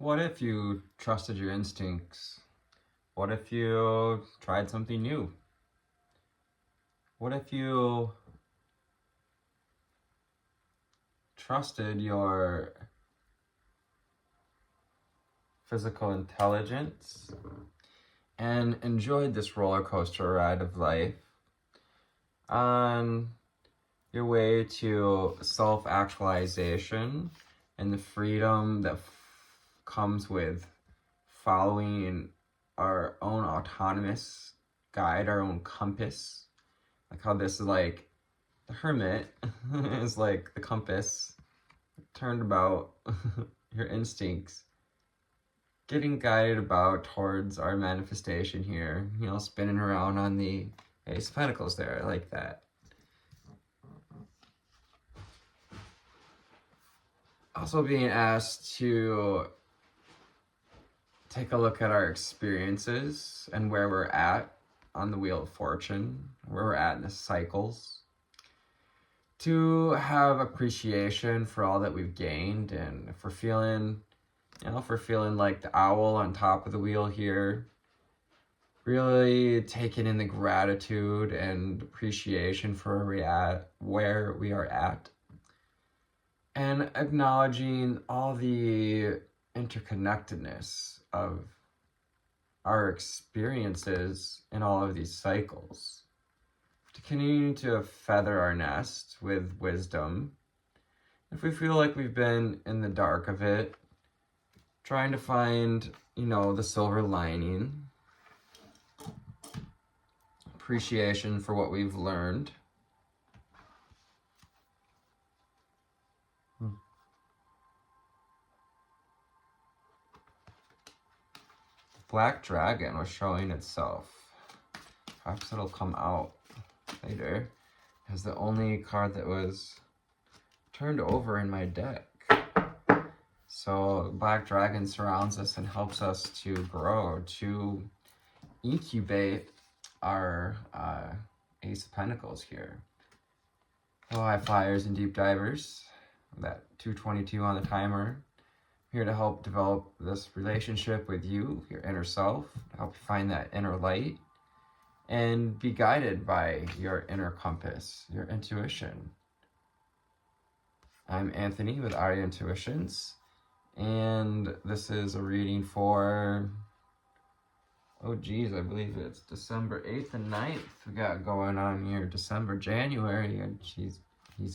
What if you trusted your instincts? What if you tried something new? What if you trusted your physical intelligence and enjoyed this roller coaster ride of life on your way to self-actualization and the freedom that comes with following our own autonomous guide, our own compass? Like how this is like the hermit is like the compass turned about your instincts, getting guided about towards our manifestation here, spinning around on the Ace of Pentacles there, like that. Also being asked to take a look at our experiences and where we're at on the Wheel of Fortune, where we're at in the cycles, to have appreciation for all that we've gained. And if we're feeling like the owl on top of the wheel here, really taking in the gratitude and appreciation for where we are at, and acknowledging all the interconnectedness of our experiences in all of these cycles, to continue to feather our nest with wisdom. If we feel like we've been in the dark of it, trying to find, the silver lining, appreciation for what we've learned. Black Dragon was showing itself. Perhaps it'll come out later as the only card that was turned over in my deck. So Black Dragon surrounds us and helps us to grow, to incubate our Ace of Pentacles here. Hello, high flyers and deep divers. That 222 on the timer. Here to help develop this relationship with you, your inner self, to help you find that inner light and be guided by your inner compass, your intuition. I'm Anthony with Arya Intuitions, and this is a reading for, I believe it's December 8th and 9th. We got going on here, December, January, and he's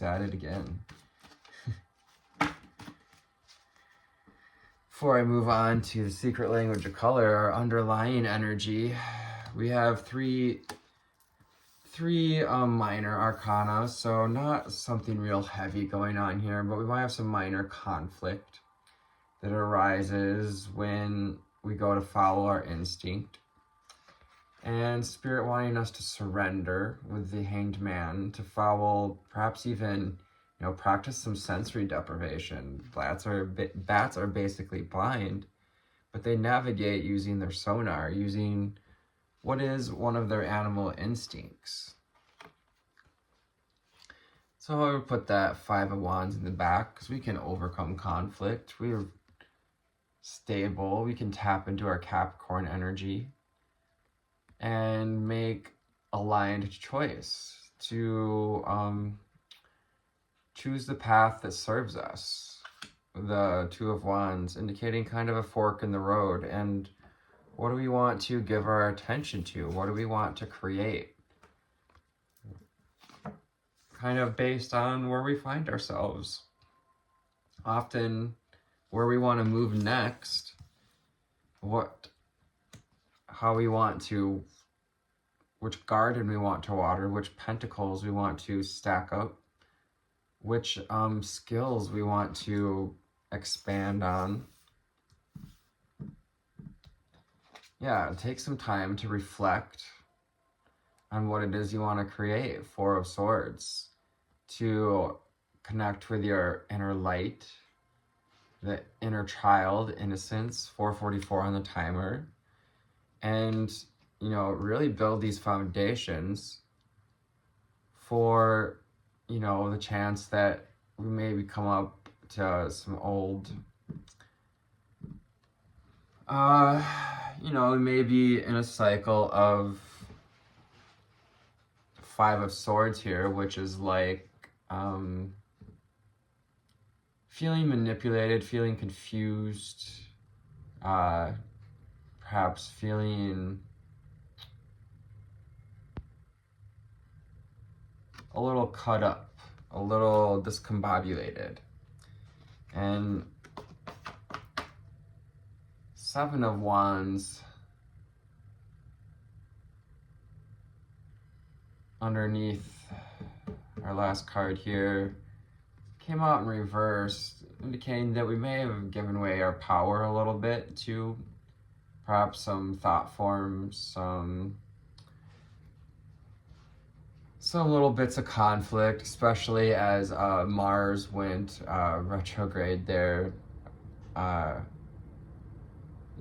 at it again. Before I move on to the secret language of color, our underlying energy, we have three minor arcana, so not something real heavy going on here, but we might have some minor conflict that arises when we go to follow our instinct. And Spirit wanting us to surrender with the Hanged Man, to follow, perhaps even practice some sensory deprivation. Bats are basically blind, but they navigate using their sonar, using what is one of their animal instincts. So I would put that Five of Wands in the back, because we can overcome conflict. We're stable. We can tap into our Capricorn energy and make aligned choice to choose the path that serves us. The Two of Wands indicating kind of a fork in the road, and what do we want to give our attention to? What do we want to create? Kind of based on where we find ourselves. Often where we want to move next, how we want to, which garden we want to water, which pentacles we want to stack up, which skills we want to expand on. Yeah, take some time to reflect on what it is you want to create. Four of Swords, to connect with your inner light, the inner child, innocence, 444 on the timer, and, really build these foundations for, the chance that we maybe come up to some old Uh, you know, maybe in a cycle of Five of Swords here, which is like feeling manipulated, feeling confused, perhaps feeling a little cut up, a little discombobulated. And Seven of Wands underneath our last card here came out in reverse, indicating that we may have given away our power a little bit to perhaps some thought forms, some little bits of conflict, especially as Mars went retrograde there.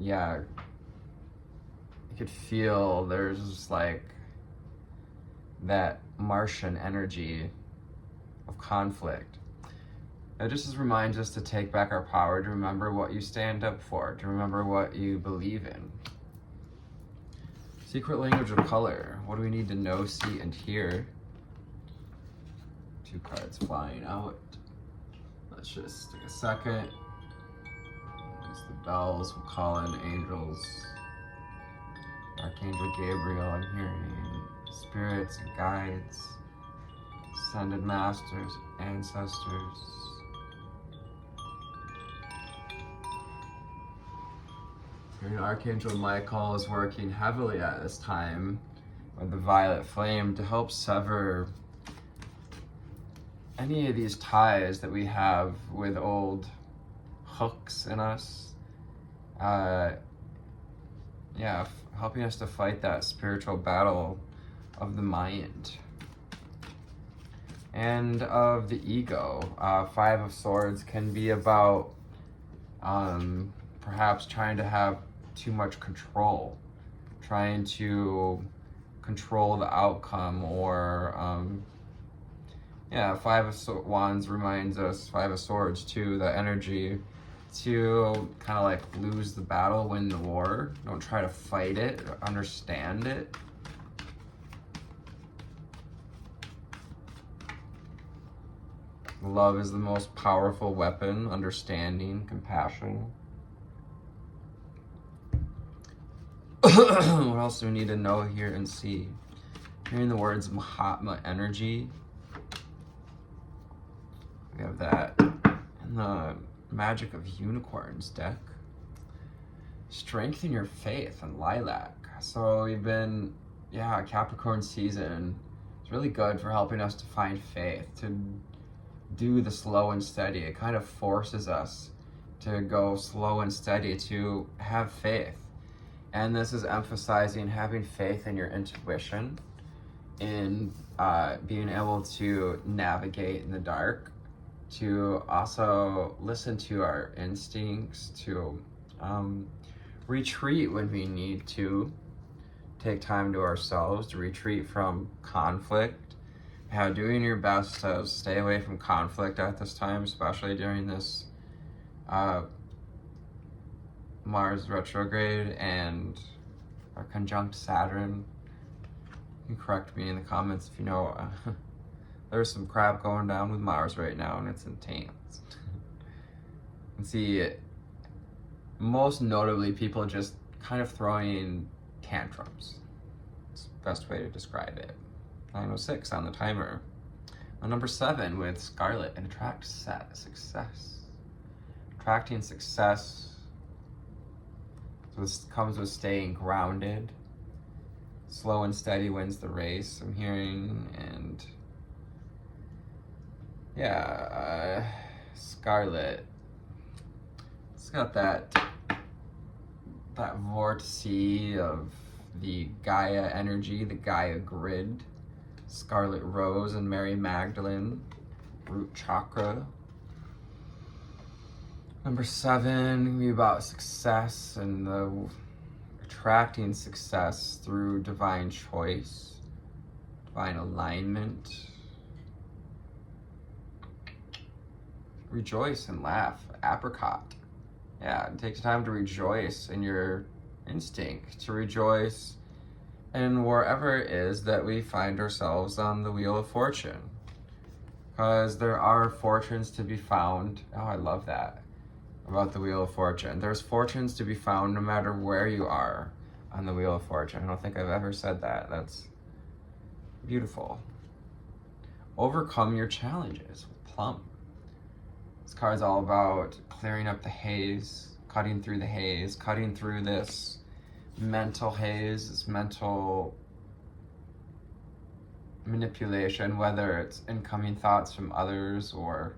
Yeah, you could feel there's just like that Martian energy of conflict. It just reminds us to take back our power, to remember what you stand up for, to remember what you believe in. Secret language of color. What do we need to know, see, and hear? Two cards flying out. Let's just take a second. As the bells, we'll call in angels. Archangel Gabriel, I'm hearing spirits and guides, ascended masters, ancestors. Hearing Archangel Michael is working heavily at this time with the violet flame to help sever any of these ties that we have with old hooks in us. Helping us to fight that spiritual battle of the mind and of the ego. Five of Swords can be about perhaps trying to have too much control, trying to control the outcome, or Five of Wands reminds us, Five of Swords too, the energy to kind of like lose the battle, win the war. Don't try to fight it, understand it. Love is the most powerful weapon, understanding, compassion. What else do we need to know, hear, and see? Hearing the words Mahatma energy. We have that in the Magic of Unicorns deck. Strengthen your faith and lilac. So we've been, Capricorn season. It's really good for helping us to find faith, to do the slow and steady. It kind of forces us to go slow and steady, to have faith. And this is emphasizing having faith in your intuition, in being able to navigate in the dark, to also listen to our instincts, to retreat when we need to, take time to ourselves, to retreat from conflict. Doing your best to stay away from conflict at this time, especially during this Mars retrograde and our conjunct Saturn. You can correct me in the comments if you know. There's some crap going down with Mars right now, and it's intense. And see, most notably, people just kind of throwing tantrums. It's the best way to describe it. 9:06 on the timer. On number 7 with Scarlet, and attract success. Attracting success. So this comes with staying grounded. Slow and steady wins the race, I'm hearing, and Scarlet. It's got that vortice of the Gaia energy, the Gaia grid. Scarlet Rose and Mary Magdalene, root chakra. Number 7, gonna be about success and the attracting success through divine choice, divine alignment. Rejoice and laugh, apricot. Yeah, take time to rejoice in your instinct, to rejoice in wherever it is that we find ourselves on the Wheel of Fortune. Because there are fortunes to be found. Oh, I love that about the Wheel of Fortune. There's fortunes to be found no matter where you are on the Wheel of Fortune. I don't think I've ever said that. That's beautiful. Overcome your challenges with plum. This card's all about clearing up the haze, cutting through the haze, cutting through this mental haze, this mental manipulation, whether it's incoming thoughts from others or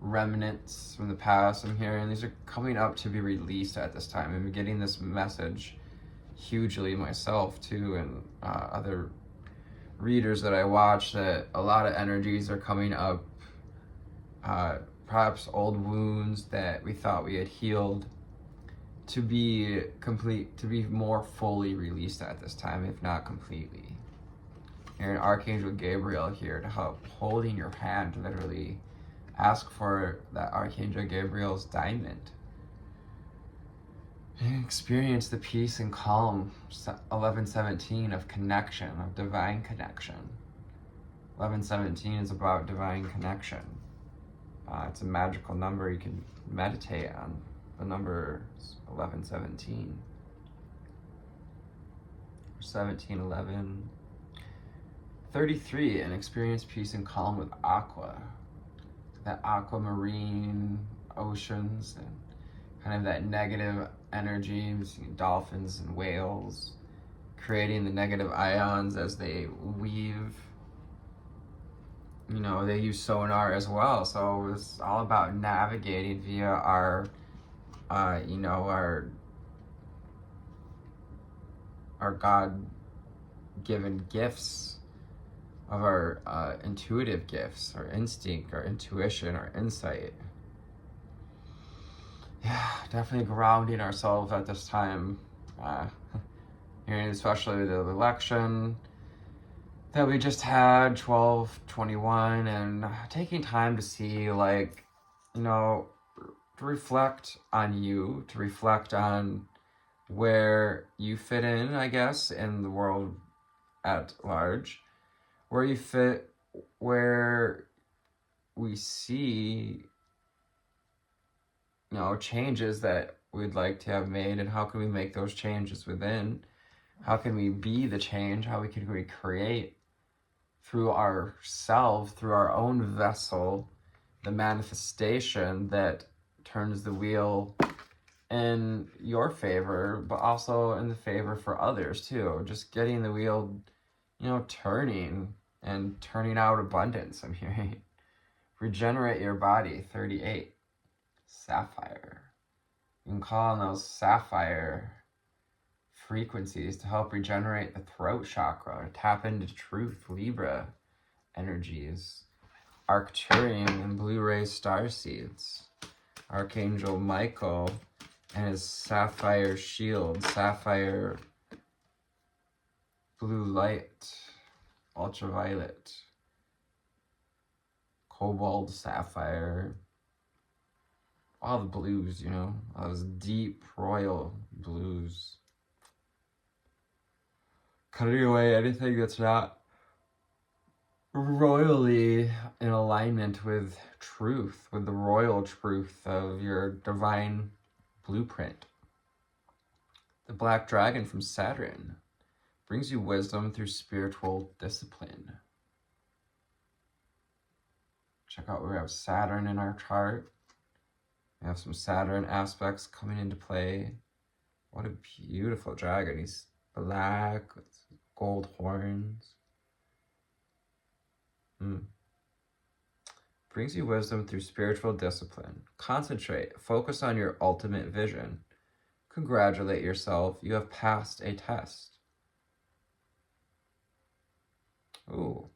remnants from the past. I'm hearing these are coming up to be released at this time. I'm getting this message hugely myself too, and other readers that I watch, that a lot of energies are coming up, perhaps old wounds that we thought we had healed, to be complete, to be more fully released at this time, if not completely. You're an Archangel Gabriel here to help, holding your hand, literally. Ask for that Archangel Gabriel's diamond. And experience the peace and calm, 1117, of connection, of divine connection. 1117 is about divine connection. It's a magical number you can meditate on. The number 1117. 1711. 33, and experience peace and calm with aqua. That aquamarine oceans and kind of that negative energy, dolphins and whales, creating the negative ions as they weave. You know, they use sonar as well, so it's all about navigating via our, our God-given gifts, of our intuitive gifts, our instinct, our intuition, our insight. Yeah, definitely grounding ourselves at this time, especially with the election that we just had, 12/21, and taking time to see, to reflect on you, to reflect on where you fit in, I guess, in the world at large, where you fit, where we see, changes that we'd like to have made, and how can we make those changes within? How can we be the change? How can we create through ourselves, through our own vessel, the manifestation that turns the wheel in your favor, but also in the favor for others too. Just getting the wheel, turning and turning out abundance, I'm hearing. Regenerate your body, 38. Sapphire. You can call on those sapphire frequencies to help regenerate the throat chakra, or tap into truth, Libra energies. Arcturian and blue ray star seeds. Archangel Michael and his sapphire shield, sapphire blue light, ultraviolet, cobalt, sapphire, all the blues, all those deep royal blues. Cutting away anything that's not royally in alignment with truth, with the royal truth of your divine blueprint. The black dragon from Saturn brings you wisdom through spiritual discipline. Check out, we have Saturn in our chart. We have some Saturn aspects coming into play. What a beautiful dragon. He's black with gold horns. Brings you wisdom through spiritual discipline. Concentrate. Focus on your ultimate vision. Congratulate yourself. You have passed a test. Ooh.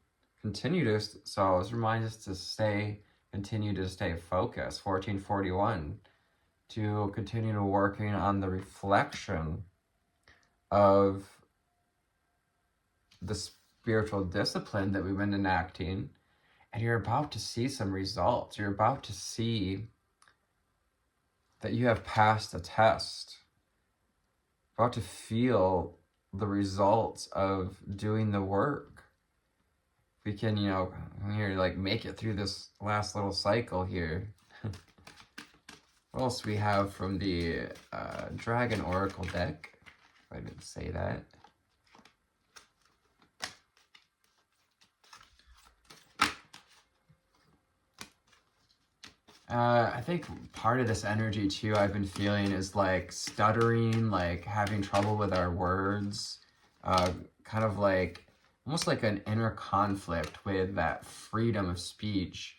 So this reminds us to continue to stay focused. 1441. To continue working on the reflection of the spiritual discipline that we've been enacting, and you're about to see some results. You're about to see that you have passed a test, about to feel the results of doing the work. We can, here, like, make it through this last little cycle here. What else we have from the Dragon Oracle deck? If I didn't say that. I think part of this energy too I've been feeling is like stuttering, like having trouble with our words, kind of like almost like an inner conflict with that freedom of speech,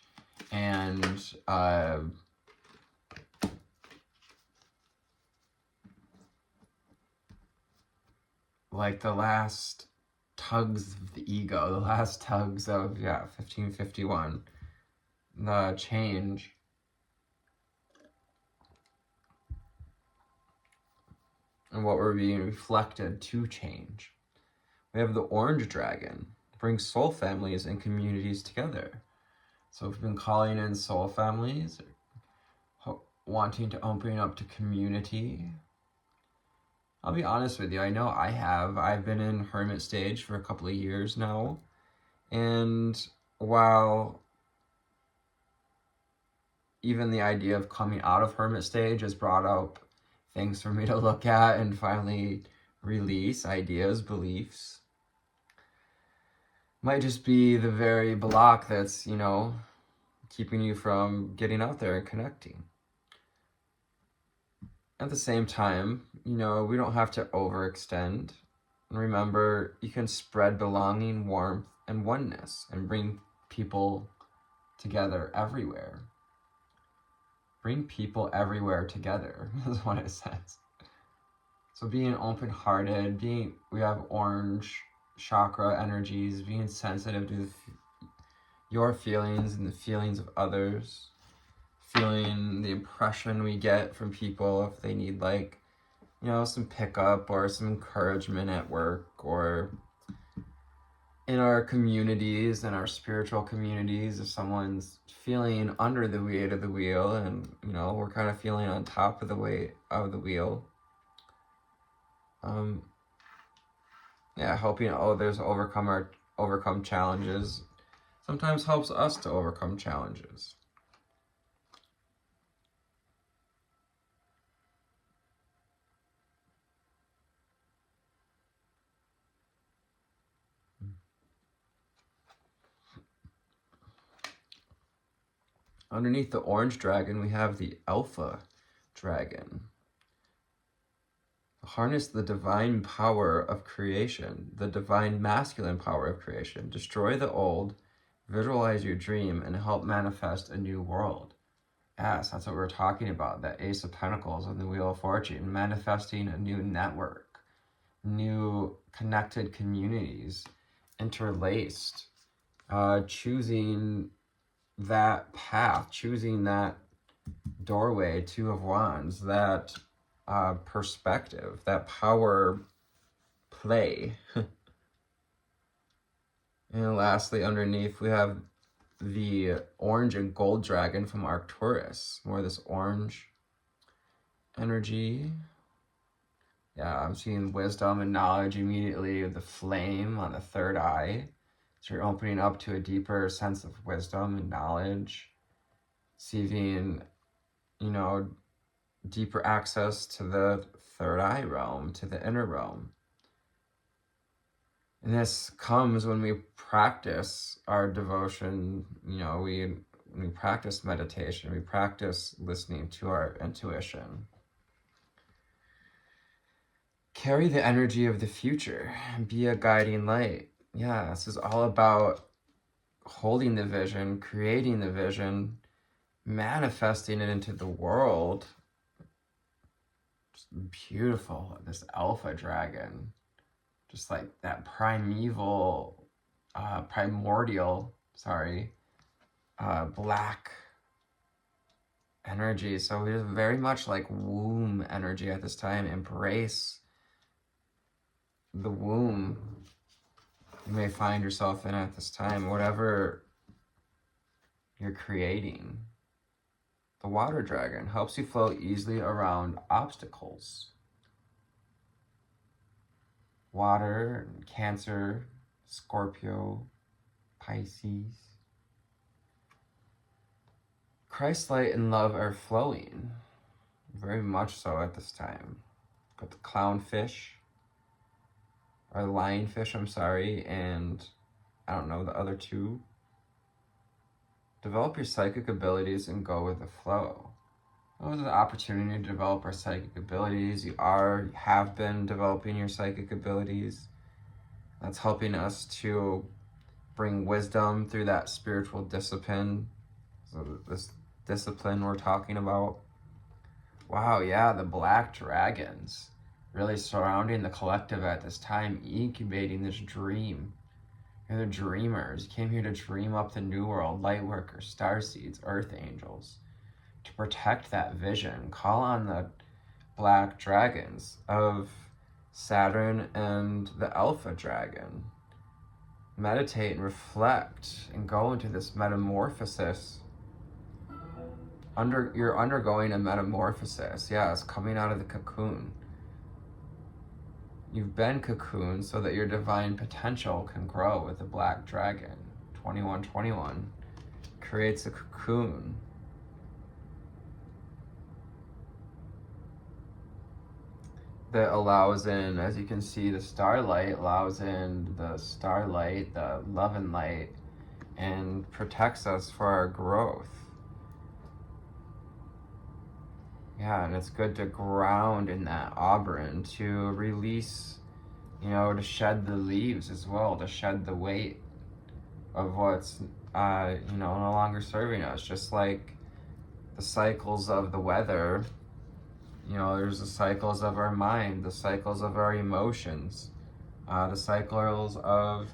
and like the last tugs of the ego, the last tugs of 1551, the change. And what we're being reflected to change. We have the orange dragon, brings soul families and communities together. So we've been calling in soul families, wanting to open up to community. I'll be honest with you, I know I've been in hermit stage for a couple of years now. And while even the idea of coming out of hermit stage has brought up things for me to look at and finally release ideas, beliefs, might just be the very block that's, keeping you from getting out there and connecting. At the same time, we don't have to overextend. And remember, you can spread belonging, warmth, and oneness and bring people together everywhere. Bring people everywhere together is what it says. So being open-hearted, we have orange chakra energies, being sensitive to your feelings and the feelings of others, feeling the impression we get from people if they need some pickup or some encouragement at work or in our communities and our spiritual communities, if someone's feeling under the weight of the wheel and we're kind of feeling on top of the weight of the wheel. Helping others overcome challenges sometimes helps us to overcome challenges. Underneath the orange dragon, we have the alpha dragon. Harness the divine power of creation, the divine masculine power of creation. Destroy the old, visualize your dream, and help manifest a new world. Yes, that's what we're talking about, that Ace of Pentacles on the Wheel of Fortune, manifesting a new network, new connected communities, interlaced, choosing that path, choosing that doorway, Two of Wands, that perspective, that power play. And lastly, underneath, we have the orange and gold dragon from Arcturus. More of this orange energy. Yeah, I'm seeing wisdom and knowledge immediately with the flame on the third eye. So you're opening up to a deeper sense of wisdom and knowledge, receiving, deeper access to the third eye realm, to the inner realm. And this comes when we practice our devotion, we practice meditation, we practice listening to our intuition. Carry the energy of the future, be a guiding light. Yeah, this is all about holding the vision, creating the vision, manifesting it into the world. Just beautiful, this alpha dragon. Just like that primordial, black energy. So it is very much like womb energy at this time. Embrace the womb you may find yourself in at this time, whatever you're creating. The water dragon helps you flow easily around obstacles. Water, Cancer, Scorpio, Pisces. Christ light and love are flowing, very much so at this time. Got the clownfish, or the lionfish, I'm sorry, and I don't know the other two. Develop your psychic abilities and go with the flow. What was the opportunity to develop our psychic abilities? You have been developing your psychic abilities. That's helping us to bring wisdom through that spiritual discipline. So this discipline we're talking about. Wow, yeah, the black dragons really surrounding the collective at this time, incubating this dream. You're the dreamers. You came here to dream up the new world, lightworkers, star seeds, earth angels. To protect that vision, call on the black dragons of Saturn and the alpha dragon. Meditate and reflect and go into this metamorphosis. You're undergoing a metamorphosis. Yes, coming out of the cocoon. You've been cocooned so that your divine potential can grow with the black dragon. 2121 creates a cocoon. That allows in, as you can see, the starlight allows in the starlight, the love and light, and protects us for our growth. Yeah, and it's good to ground in that auburn, to release, to shed the leaves as well, to shed the weight of what's, no longer serving us. Just like the cycles of the weather, there's the cycles of our mind, the cycles of our emotions, the cycles of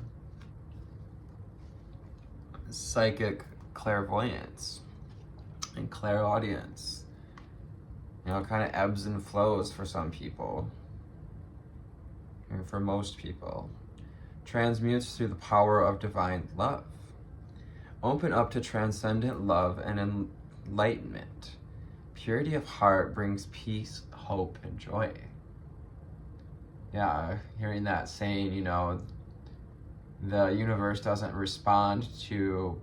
psychic clairvoyance and clairaudience. Kind of ebbs and flows for some people, and for most people. Transmutes through the power of divine love. Open up to transcendent love and enlightenment. Purity of heart brings peace, hope, and joy. Yeah, hearing that saying, the universe doesn't respond to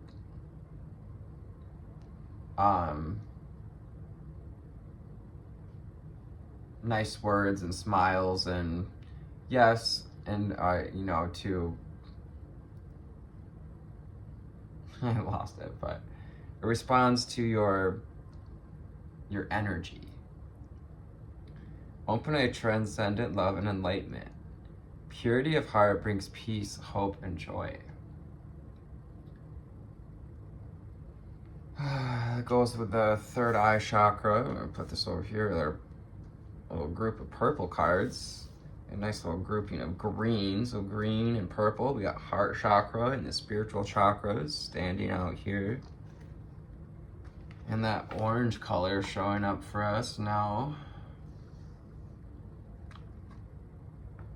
nice words and smiles and yes, and to I lost it, but it responds to your energy. Open a transcendent love and enlightenment. Purity of heart brings peace, hope, and joy. That goes with the third eye chakra. I'm gonna put this over here. There are a little group of purple cards. A nice little grouping of green. So green and purple. We got heart chakra and the spiritual chakras standing out here. And that orange color showing up for us now.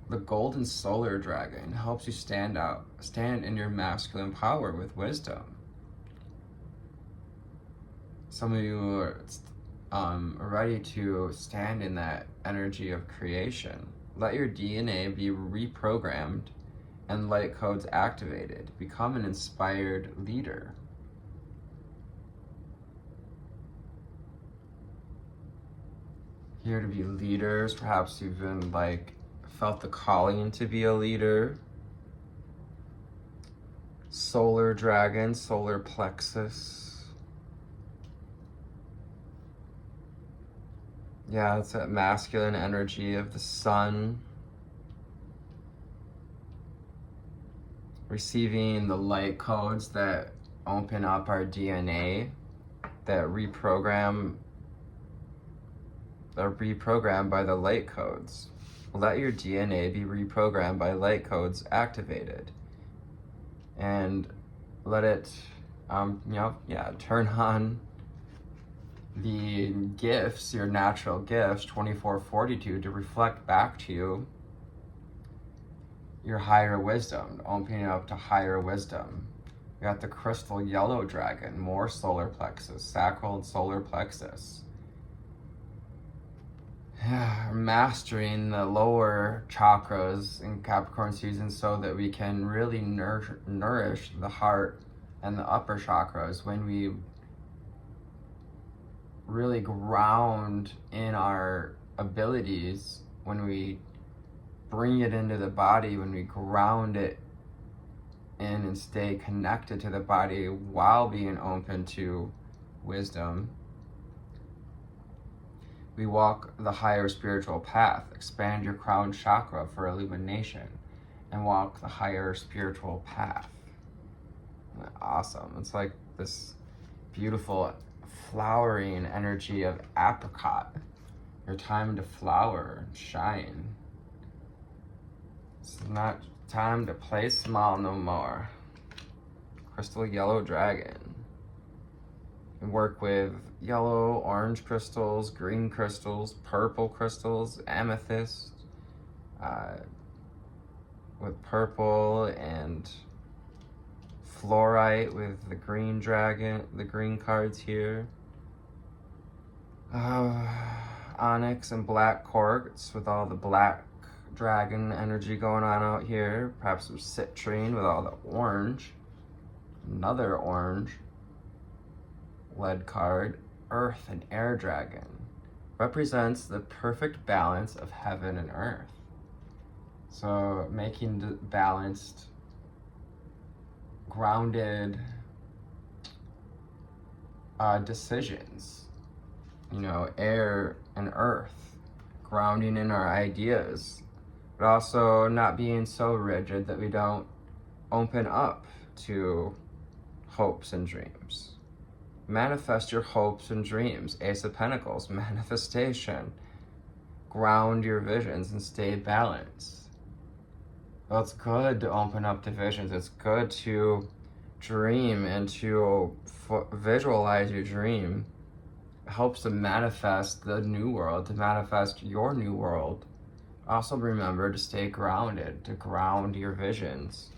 The golden solar dragon helps you stand in your masculine power with wisdom. Some of you are ready to stand in that energy of creation. Let your DNA be reprogrammed and light codes activated. Become an inspired leader. Here to be leaders. Perhaps you've been felt the calling to be a leader. Solar dragon, solar plexus. Yeah, it's that masculine energy of the sun. Receiving the light codes that open up our DNA, that are reprogrammed by the light codes. Let your DNA be reprogrammed by light codes activated. And let it, turn on the gifts, your natural gifts, 2442, to reflect back to you your higher wisdom, opening up to higher wisdom. We got the crystal yellow dragon, more solar plexus, sacral and solar plexus. Mastering the lower chakras in Capricorn season so that we can really nourish the heart and the upper chakras when we really ground in our abilities, when we bring it into the body, when we ground it in and stay connected to the body while being open to wisdom. We walk the higher spiritual path. Expand your crown chakra for illumination and walk the higher spiritual path. Awesome. It's like this beautiful flowering energy of apricot. Your time to flower and shine. It's not time to play small no more. Crystal yellow dragon. You work with yellow, orange crystals, green crystals, purple crystals, amethyst, with purple, and fluorite with the green dragon, the green cards here. Onyx and black quartz with all the black dragon energy going on out here. Perhaps some citrine with all the orange. Another orange. Lead card, earth and air dragon. Represents the perfect balance of heaven and earth. So making balanced, grounded decisions. You know, air and earth, grounding in our ideas, but also not being so rigid that we don't open up to hopes and dreams. Manifest your hopes and dreams. Ace of Pentacles, manifestation. Ground your visions and stay balanced. Well, it's good to open up to visions. It's good to dream and to visualize your dream. It helps to manifest the new world, to manifest your new world. Also remember to stay grounded, to ground your visions.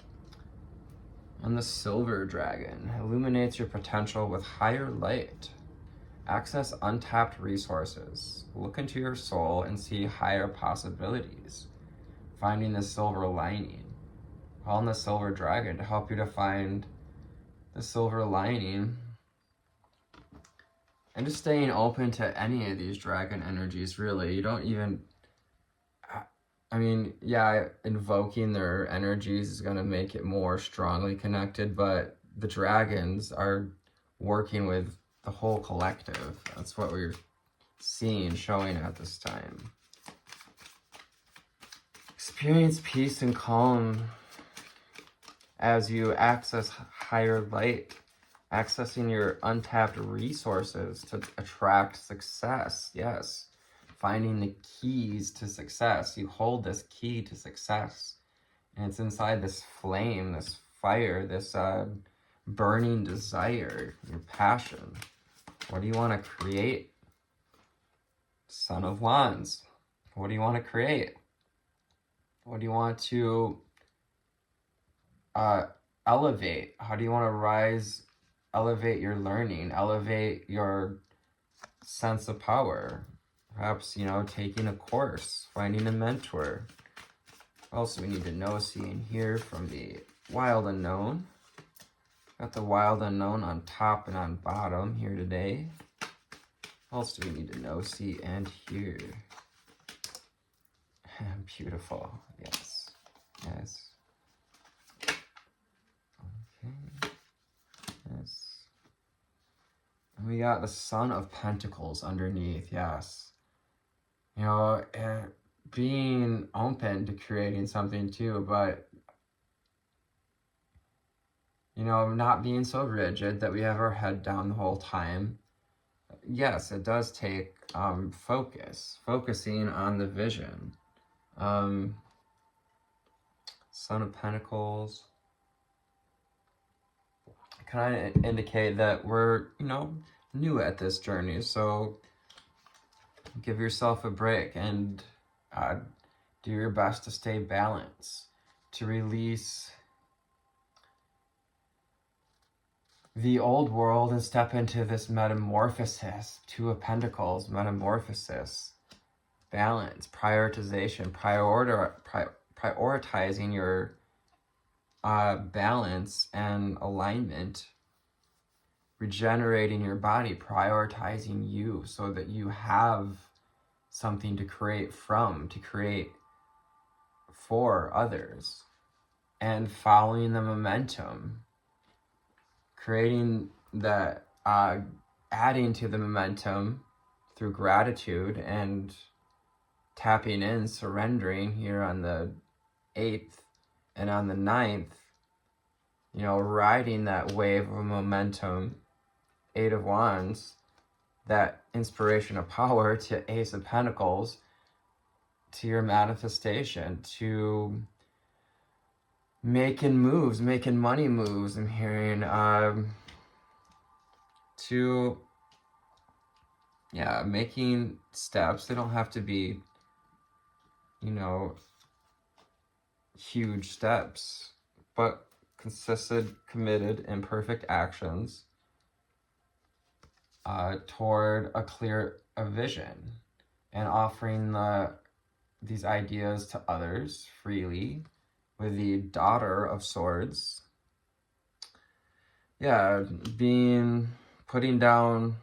And the silver dragon illuminates your potential with higher light. Access untapped resources. Look into your soul and see higher possibilities. Finding the silver lining. Call on the silver dragon to help you to find the silver lining. And just staying open to any of these dragon energies, really. You don't even, I mean, yeah, invoking their energies is going to make it more strongly connected, but the dragons are working with the whole collective. That's what we're seeing, showing at this time. Experience peace and calm as you access higher light, accessing your untapped resources to attract success. Yes, finding the keys to success. You hold this key to success, and it's inside this flame, this fire, this burning desire, your passion. What do you want to create? Son of Wands. What do you want to create? What do you want to elevate? How do you want to rise, elevate your learning, elevate your sense of power? Perhaps, you know, taking a course, finding a mentor. Also, we need to know, see, and hear from the wild unknown. Got the wild unknown on top and on bottom here today. What else do we need to know, see, and hear? Beautiful. Yes. Yes. Okay. Yes. And we got the Son of Pentacles underneath. Yes. You know, being open to creating something too, but, you know, not being so rigid that we have our head down the whole time. Yes, it does take focusing on the vision. Son of Pentacles kind of indicate that we're, you know, new at this journey, so give yourself a break and do your best to stay balanced, to release the old world and step into this metamorphosis, Two of Pentacles, metamorphosis, balance, prioritization, prioritizing your balance and alignment, regenerating your body, prioritizing you so that you have something to create from, to create for others, and following the momentum, creating that, adding to the momentum through gratitude and tapping in, surrendering here on the 8th and on the 9th, you know, riding that wave of momentum, 8 of Wands, that inspiration of power to Ace of Pentacles, to your manifestation, to making moves, making money moves. I'm hearing to making steps. They don't have to be, you know, huge steps, but consistent, committed, imperfect actions toward a clear vision, and offering these ideas to others freely with the Daughter of Swords. Yeah, putting down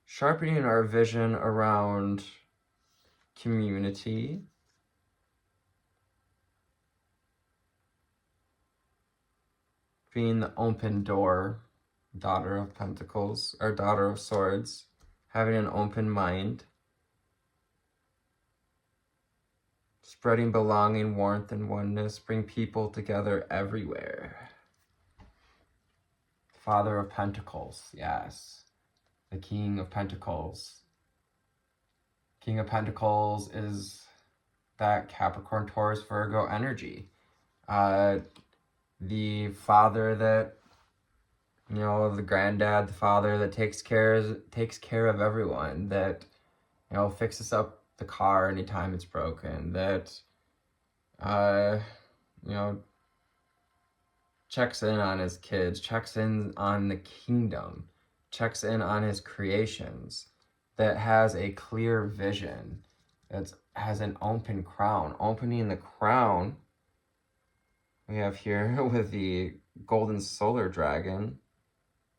sharpening our vision around community, being the open door, Daughter of Pentacles, or Daughter of Swords, having an open mind, spreading belonging, warmth, and oneness, bring people together everywhere. Father of Pentacles, yes. The King of Pentacles. King of Pentacles is that Capricorn, Taurus, Virgo energy. The father that, you know, the granddad, the father that takes care of everyone, that, you know, fixes up the car anytime it's broken, that, you know, checks in on his kids, checks in on the kingdom, checks in on his creations, that has a clear vision, that has an open crown. Opening the crown, we have here with the golden solar dragon,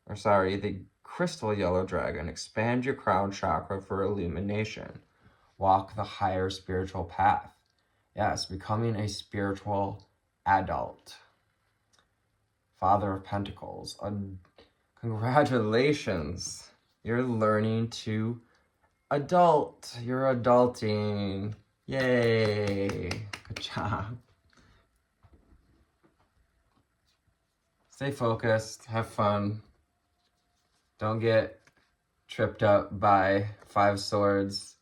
or sorry, the crystal yellow dragon. Expand your crown chakra for illumination. Walk the higher spiritual path. Yes, becoming a spiritual adult. Father of Pentacles. Congratulations. You're learning to adult. You're adulting. Yay. Good job. Stay focused. Have fun. Don't get tripped up by 5 swords,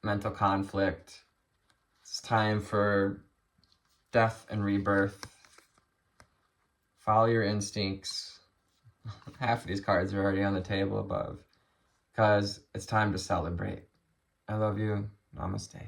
mental conflict. It's time for death and rebirth. Follow your instincts. Half of these cards are already on the table above, because it's time to celebrate. I love you. Namaste.